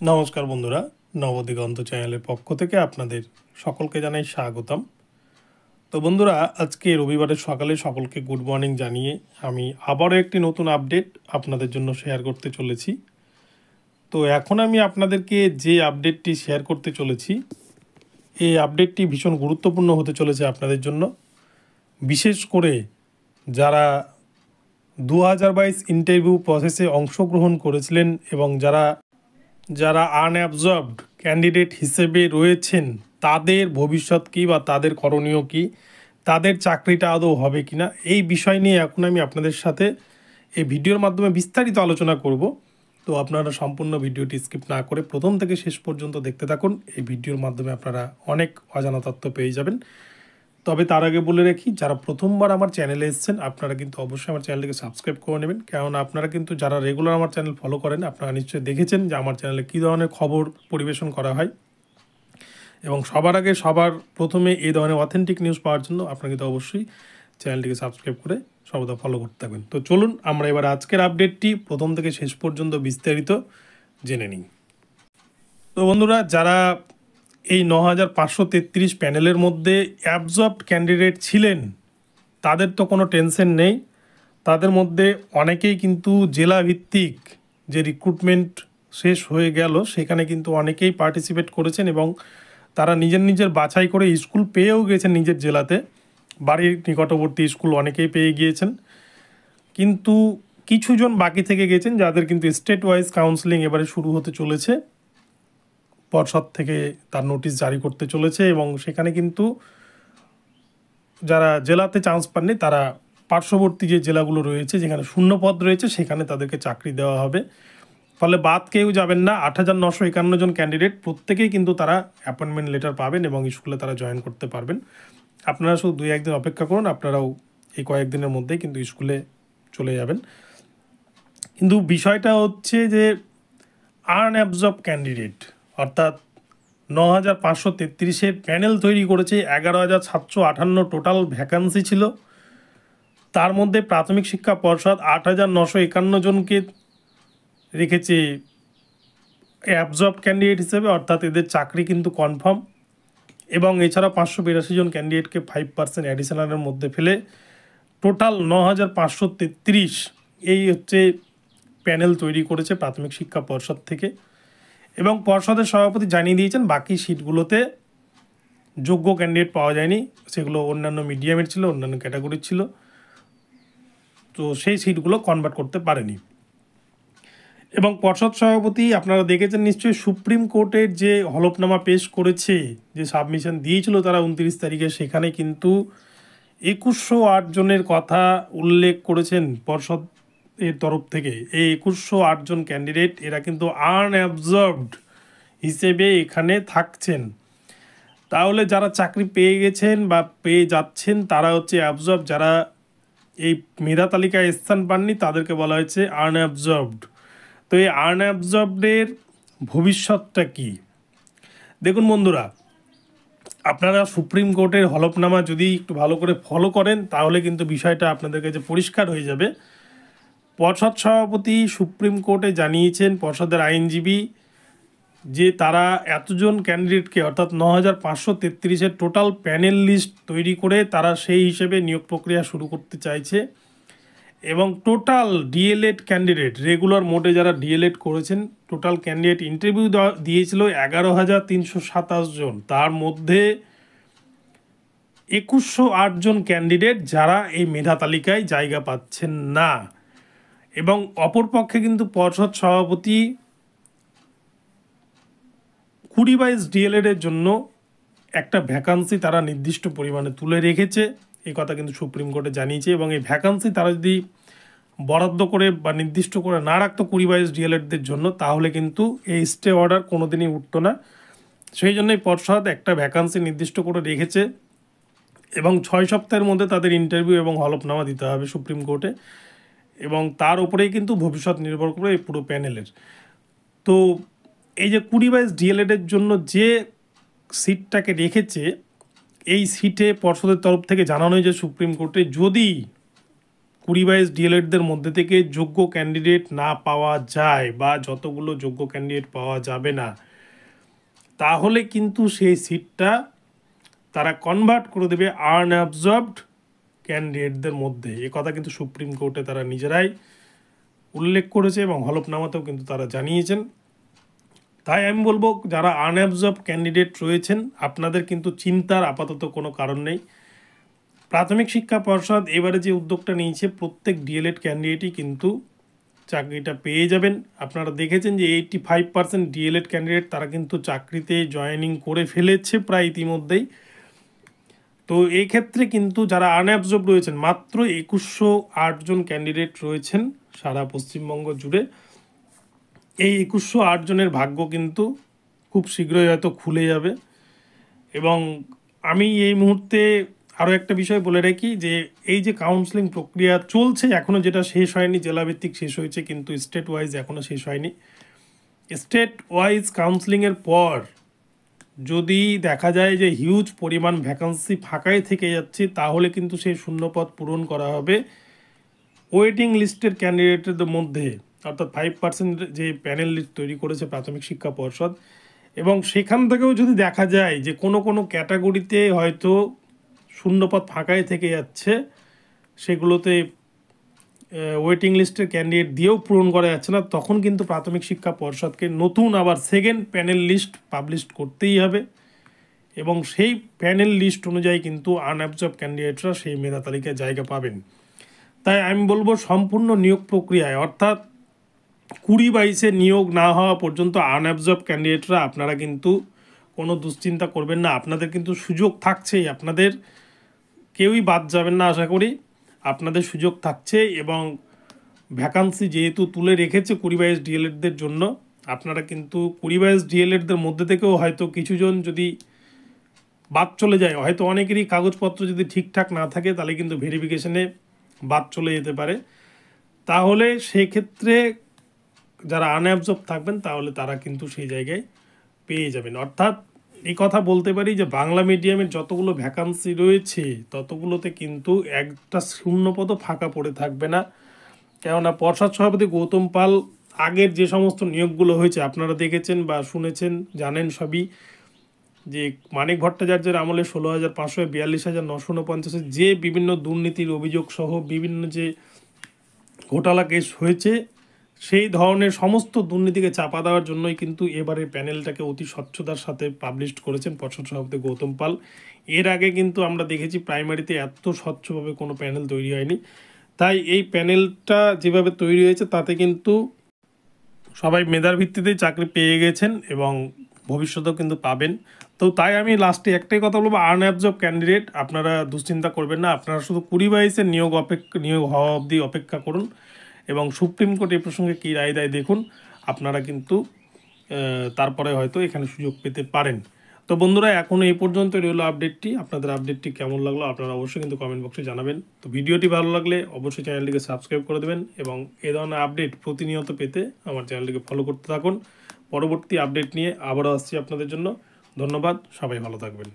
নমস্কার বন্ধুরা, নবদিগন্ত চ্যানেলের পক্ষ থেকে আপনাদের সকলকে জানাই স্বাগতম। তো বন্ধুরা, আজকে রবিবারের সকালে সকলকে গুড মর্নিং জানিয়ে আমি আবারও একটি নতুন আপডেট আপনাদের জন্য শেয়ার করতে চলেছি। তো এখন আমি আপনাদেরকে যে আপডেটটি শেয়ার করতে চলেছি, এই আপডেটটি ভীষণ গুরুত্বপূর্ণ হতে চলেছে আপনাদের জন্য। বিশেষ করে যারা 2022 ইন্টারভিউ প্রসেসে অংশগ্রহণ করেছিলেন এবং যারা আনঅ্যাবজর্বড ক্যান্ডিডেট হিসেবে রয়েছেন, তাদের ভবিষ্যৎ কী বা তাদের করণীয় কী, তাদের চাকরিটা আদৌ হবে কি না, এই বিষয় নিয়ে এখন আমি আপনাদের সাথে এই ভিডিওর মাধ্যমে বিস্তারিত আলোচনা করব। তো আপনারা সম্পূর্ণ ভিডিওটি স্কিপ না করে প্রথম থেকে শেষ পর্যন্ত দেখতে থাকুন। এই ভিডিওর মাধ্যমে আপনারা অনেক অজানা তথ্য পেয়ে যাবেন। তবে তার আগে বলে রাখি, যারা প্রথমবার আমার চ্যানেলে এসেছেন আপনারা কিন্তু অবশ্যই আমার চ্যানেলটিকে সাবস্ক্রাইব করে নেবেন, কেননা আপনারা কিন্তু যারা রেগুলার আমার চ্যানেল ফলো করেন আপনারা নিশ্চয়ই দেখেছেন যে আমার চ্যানেলে কী ধরনের খবর পরিবেশন করা হয়, এবং সবার আগে সবার প্রথমে এই ধরনের অথেন্টিক নিউজ পাওয়ার জন্য আপনারা কিন্তু অবশ্যই চ্যানেলটিকে সাবস্ক্রাইব করে সর্বদা ফলো করতে থাকবেন। তো চলুন আমরা এবার আজকের আপডেটটি প্রথম থেকে শেষ পর্যন্ত বিস্তারিত জেনে নিই। তো বন্ধুরা, যারা এই 9533 প্যানেলের মধ্যে অ্যাবজর্বড ক্যান্ডিডেট ছিলেন, তাদের তো কোনো টেনশন নেই। তাদের মধ্যে অনেকেই কিন্তু জেলাভিত্তিক যে রিক্রুটমেন্ট শেষ হয়ে গেল সেখানে কিন্তু অনেকেই পার্টিসিপেট করেছেন এবং তারা নিজের বাছাই করে স্কুল পেয়েও গেছেন নিজের জেলাতে। বাড়ির নিকটবর্তী স্কুল অনেকেই পেয়ে গিয়েছেন, কিন্তু কিছুজন বাকি থেকে গেছেন যাদের কিন্তু স্টেট ওয়াইজ কাউন্সেলিং এবারে শুরু হতে চলেছে। পর্ষদ থেকে তার নোটিশ জারি করতে চলেছে এবং সেখানে কিন্তু যারা জেলাতে চান্স পাননি তারা পার্শ্ববর্তী যে জেলাগুলো রয়েছে যেখানে শূন্যপদ রয়েছে সেখানে তাদেরকে চাকরি দেওয়া হবে। ফলে বাদ কেউ যাবেন না। 8,951 জন ক্যান্ডিডেট প্রত্যেকেই কিন্তু তারা অ্যাপয়েন্টমেন্ট লেটার পাবেন এবং স্কুলে তারা জয়েন করতে পারবেন। আপনারা শুধু 2-1 দিন অপেক্ষা করুন, আপনারাও এই কয়েকদিনের মধ্যেই কিন্তু স্কুলে চলে যাবেন। কিন্তু বিষয়টা হচ্ছে যে আনঅ্যাবজর্ব ক্যান্ডিডেট অর্থাৎ 9,533-এর প্যানেল তৈরি করেছে। 11,758 টোটাল ভ্যাকান্সি ছিল। তার মধ্যে প্রাথমিক শিক্ষা পর্ষদ 8,951 জনকে রেখেছে অ্যাবজর্ব ক্যান্ডিডেট হিসেবে, অর্থাৎ এদের চাকরি কিন্তু কনফার্ম। এবং এছাড়া 582 জন ক্যান্ডিডেটকে 5% অ্যাডিশনালের মধ্যে ফেলে টোটাল 9,533 এই হচ্ছে প্যানেল তৈরি করেছে প্রাথমিক শিক্ষা পর্ষদ থেকে। এবং পর্ষদের সভাপতি জানিয়ে দিয়েছেন বাকি সিটগুলোতে যোগ্য ক্যান্ডিডেট পাওয়া যায়নি, সেগুলো অন্যান্য মিডিয়ামের ছিল, অন্যান্য ক্যাটাগরির ছিল, তো সেই সিটগুলো কনভার্ট করতে পারেনি। এবং পর্ষদ সভাপতি আপনারা দেখেছেন নিশ্চয়ই, সুপ্রিম কোর্টের যে হলফনামা পেশ করেছে, যে সাবমিশন দিয়েছিল তারা 29 তারিখে, সেখানে কিন্তু 2,108 জনের কথা উল্লেখ করেছেন পর্ষদ এর তরফ থেকে। এই 2,108 জন ক্যান্ডিডেট এরা কিন্তু আনঅ্যাবজর্বড হিসেবে এখানে থাকছেন। তাহলে যারা চাকরি পেয়ে গেছেন বা পেয়ে যাচ্ছেন তারা হচ্ছে অ্যাবজর্ব, যারা এই মেধা তালিকায় স্থান পাননি তাদেরকে বলা হয়েছে আনঅ্যাবজর্বড। তো এই আনঅ্যাবজর্বডের ভবিষ্যৎটা কি? দেখুন বন্ধুরা, আপনারা সুপ্রিম কোর্টের হলফনামা যদি একটু ভালো করে ফলো করেন তাহলে কিন্তু বিষয়টা আপনাদের কাছে পরিষ্কার হয়ে যাবে। পর্ষদ সভাপতি সুপ্রিম কোর্টে জানিয়েছেন, পর্ষদের আইনজীবী, যে তারা এতজন ক্যান্ডিডেটকে অর্থাৎ 9,533-এর টোটাল প্যানেল লিস্ট তৈরি করে তারা সেই হিসেবে নিয়োগ প্রক্রিয়া শুরু করতে চাইছে। এবং টোটাল ডিএলএড ক্যান্ডিডেট, রেগুলার মোডে যারা ডিএলএড করেছেন, টোটাল ক্যান্ডিডেট ইন্টারভিউ দিয়েছিল 11,327 জন। তার মধ্যে 2,108 জন ক্যান্ডিডেট যারা এই মেধা তালিকায় জায়গা পাচ্ছেন না। এবং অপরপক্ষে কিন্তু পর্ষদ সভাপতি 2022 ডিএলএডের জন্য একটা ভ্যাকান্সি তারা নির্দিষ্ট পরিমাণে তুলে রেখেছে, এই কথা কিন্তু সুপ্রিম কোর্টে জানিয়েছে। এবং এই ভ্যাকান্সি তারা যদি বরাদ্দ করে বা নির্দিষ্ট করে না রাখতো 2022 ডিএলএডদের জন্য, তাহলে কিন্তু এই স্টে অর্ডার কোনো দিনই উঠতো না। সেই জন্যই পর্ষদ একটা ভ্যাকান্সি নির্দিষ্ট করে রেখেছে এবং 6 সপ্তাহের মধ্যে তাদের ইন্টারভিউ এবং হলফনামা দিতে হবে সুপ্রিম কোর্টে। এবং তার উপরেই কিন্তু ভবিষ্যৎ নির্ভর করে এই পুরো প্যানেলের। তো এই যে 2022 ডিএলএডের জন্য যে সিটটাকে রেখেছে, এই সিটে পর্ষদের তরফ থেকে জানানো হয়েছে সুপ্রিম কোর্টে যদি 20-22 ডিএলএডদের মধ্যে থেকে যোগ্য ক্যান্ডিডেট না পাওয়া যায় বা যতগুলো যোগ্য ক্যান্ডিডেট পাওয়া যাবে না, তাহলে কিন্তু সেই সিটটা তারা কনভার্ট করে দেবে আনঅ্যাবজর্বড ক্যান্ডিডেটদের মধ্যে। এ কথা কিন্তু সুপ্রিম কোর্টে তারা নিজেরাই উল্লেখ করেছে এবং হলফনামাতেও কিন্তু তারা জানিয়েছেন। তাই আমি বলবো, যারা আনঅ্যাবজর্বড ক্যান্ডিডেট রয়েছেন আপনাদের কিন্তু চিন্তার আপাতত কোনো কারণ নেই। প্রাথমিক শিক্ষা পর্ষদ এবারে যে উদ্যোগটা নিয়েছে, প্রত্যেক ডিএলএড ক্যান্ডিডেটই কিন্তু চাকরিটা পেয়ে যাবেন। আপনারা দেখেছেন যে 85% ডিএলএড ক্যান্ডিডেট তারা কিন্তু চাকরিতে জয়েনিং করে ফেলেছে প্রায় ইতিমধ্যেই। তো এই ক্ষেত্রে কিন্তু যারা আনঅ্যাবজর্ব রয়েছেন, মাত্র 2108 জন ক্যান্ডিডেট রয়েছেন সারা পশ্চিমবঙ্গ জুড়ে। এই 2108 জনের ভাগ্য কিন্তু খুব শীঘ্রই হয়তো খুলে যাবে। এবং আমি এই মুহূর্তে আরও একটা বিষয় বলে রাখি যে এই যে কাউন্সেলিং প্রক্রিয়া চলছে এখনও, যেটা শেষ হয়নি, জেলাভিত্তিক শেষ হয়েছে কিন্তু স্টেট ওয়াইজ এখনও শেষ হয়নি। স্টেট ওয়াইজ কাউন্সেলিংয়ের পর যদি দেখা যায় যে হিউজ পরিমাণ ভ্যাকান্সি ফাঁকাই থেকে যাচ্ছে, তাহলে কিন্তু সেই শূন্যপদ পূরণ করা হবে ওয়েটিং লিস্টের ক্যান্ডিডেটদের মধ্যে, অর্থাৎ 5% যে প্যানেল লিস্ট তৈরি করেছে প্রাথমিক শিক্ষা পর্ষদ। এবং সেখান থেকেও যদি দেখা যায় যে কোনো কোনো ক্যাটাগরিতে হয়তো শূন্যপদ ফাঁকাই থেকে যাচ্ছে, সেগুলোতে ওয়েটিং লিস্টের ক্যান্ডিডেট দিয়েও পূরণ করা যাচ্ছে না, তখন কিন্তু প্রাথমিক শিক্ষা পর্ষদকে নতুন আবার সেকেন্ড প্যানেল লিস্ট পাবলিশ করতেই হবে। এবং সেই প্যানেল লিস্ট অনুযায়ী কিন্তু আনঅ্যাবজর্ব ক্যান্ডিডেটরা সেই মেধা তালিকায় জায়গা পাবেন। তাই আমি বলবো, সম্পূর্ণ নিয়োগ প্রক্রিয়ায় অর্থাৎ 20-22 নিয়োগ না হওয়া পর্যন্ত আনঅ্যাবজর্ব ক্যান্ডিডেটরা আপনারা কিন্তু কোনো দুশ্চিন্তা করবেন না। আপনাদের কিন্তু সুযোগ থাকছেই, আপনাদের কেউই বাদ যাবেন না আশা করি, আপনাদের সুযোগ থাকছে। এবং ভ্যাকান্সি যেহেতু তুলে রেখেছে 20-22 ডিএলএডদের জন্য, আপনারা কিন্তু 20-22 ডিএলএডদের মধ্যে থেকেও হয়তো কিছুজন যদি বাদ চলে যায়, হয়তো অনেকেরই কাগজপত্র যদি ঠিকঠাক না থাকে, তাহলে কিন্তু ভেরিফিকেশনে বাদ চলে যেতে পারে। তাহলে সেক্ষেত্রে যারা আনঅ্যাবজর্ব থাকবেন তাহলে তারা কিন্তু সেই জায়গায় পেয়ে যাবেন। অর্থাৎ এই কথা বলতে পারি যে বাংলা মিডিয়ামের যতগুলো ভ্যাকান্সি রয়েছে ততগুলোতে কিন্তু একটা শূন্যপদও ফাঁকা পড়ে থাকবে না। কেননা পর্ষদ সভাপতি গৌতম পাল আগের যে সমস্ত নিয়োগগুলো হয়েছে আপনারা দেখেছেন বা শুনেছেন, জানেন সবই, যে মানিক ভট্টাচার্যের আমলে 16,500 42,949 যে বিভিন্ন দুর্নীতির অভিযোগ সহ বিভিন্ন যে ঘোটালা কেস হয়েছে, সেই ধরনের সমস্ত দুর্নীতিকে চাপা দেওয়ার জন্যই কিন্তু এবারে প্যানেলটাকে অতি স্বচ্ছতার সাথে পাবলিশ করেছেন পর্ষদ সভাপতি গৌতম পাল। এর আগে কিন্তু আমরা দেখেছি প্রাইমারিতে এত স্বচ্ছভাবে কোনো প্যানেল তৈরি হয়নি। তাই এই প্যানেলটা যেভাবে তৈরি হয়েছে তাতে কিন্তু সবাই মেধার ভিত্তিতেই চাকরি পেয়ে গেছেন এবং ভবিষ্যতেও কিন্তু পাবেন। তো তাই আমি লাস্টে একটাই কথা বলবো, আনঅ্যাবজর্ব ক্যান্ডিডেট আপনারা দুশ্চিন্তা করবেন না, আপনারা শুধু 20-22 নিয়োগ হওয়া অবধি অপেক্ষা করুন এবং সুপ্রিম কোর্ট এই প্রসঙ্গে কী রায় দেয় দেখুন। আপনারা কিন্তু তারপরে হয়তো এখানে সুযোগ পেতে পারেন। তো বন্ধুরা, এখনও এই পর্যন্ত রইল আপডেটটি। আপনাদের আপডেটটি কেমন লাগলো আপনারা অবশ্যই কিন্তু কমেন্ট বক্সে জানাবেন। তো ভিডিওটি ভালো লাগলে অবশ্যই চ্যানেলটিকে সাবস্ক্রাইব করে দেবেন এবং এই ধরনের আপডেট প্রতিনিয়ত পেতে আমার চ্যানেলটিকে ফলো করতে থাকুন। পরবর্তী আপডেট নিয়ে আবারও আসছি আপনাদের জন্য। ধন্যবাদ, সবাই ভালো থাকবেন।